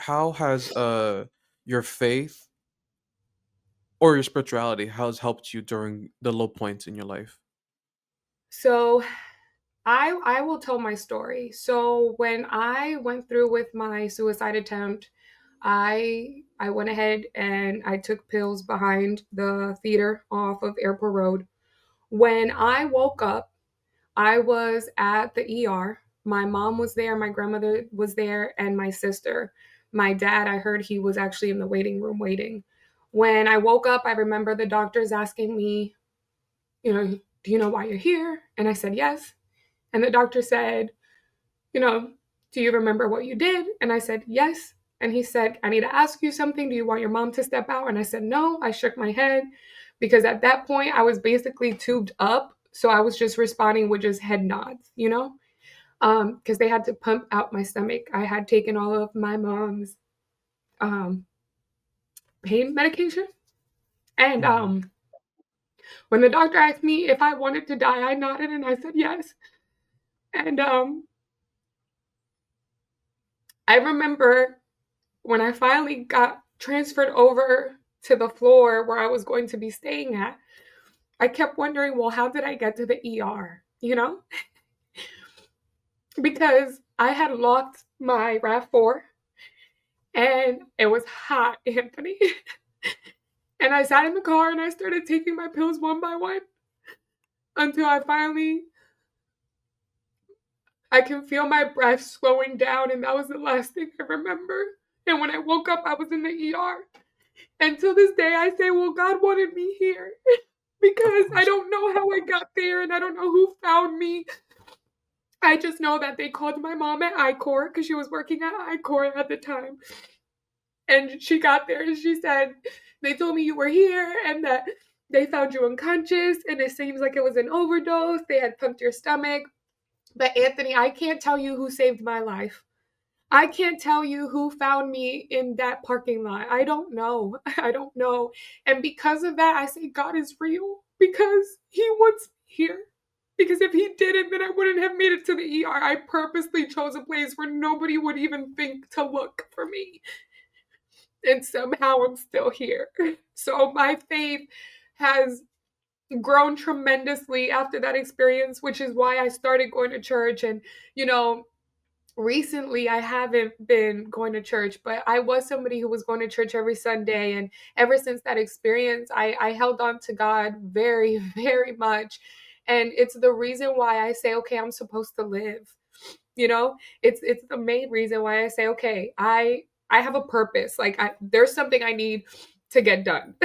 how has your faith or your spirituality has helped you during the low points in your life? So I will tell my story. So when I went through with my suicide attempt, I went ahead and I took pills behind the theater off of Airport Road. When I woke up, I was at the ER. My mom was there, my grandmother was there, and my sister. My dad, I heard he was actually in the waiting room waiting. When I woke up, I remember the doctors asking me, do you know why you're here? And I said, yes. And the doctor said, you know, do you remember what you did? And I said, yes. And he said, I need to ask you something. Do you want your mom to step out? And I said, no. I shook my head because at that point I was basically tubed up. So I was just responding with just head nods, because they had to pump out my stomach. I had taken all of my mom's um, pain medication. And Mhm. when the doctor asked me if I wanted to die, I nodded and I said yes. And I remember when I finally got transferred over to the floor where I was going to be staying at, I kept wondering, well, how did I get to the ER? Because I had locked my RAV4 and it was hot, Anthony. And I sat in the car and I started taking my pills one by one until I can feel my breath slowing down. And that was the last thing I remember. And when I woke up, I was in the ER. And till this day, I say, well, God wanted me here Of because I course. don't know how I got there and I don't know who found me. I just know that they called my mom at I-Corps because she was working at I-Corps at the time. And she got there and she said, they told me you were here and that they found you unconscious and it seems like it was an overdose. They had pumped your stomach. But Anthony, I can't tell you who saved my life. I can't tell you who found me in that parking lot. I don't know. I don't know. And because of that, I say God is real because He wants me here. Because if He didn't, then I wouldn't have made it to the ER. I purposely chose a place where nobody would even think to look for me. And somehow I'm still here. So my faith has grown tremendously after that experience, which is why I started going to church. And, you know, recently I haven't been going to church, but I was somebody who was going to church every Sunday. And ever since that experience, I held on to God very, very much. And it's the reason why I say, okay, I'm supposed to live. It's the main reason why I say, okay, I have a purpose. Like there's something I need to get done.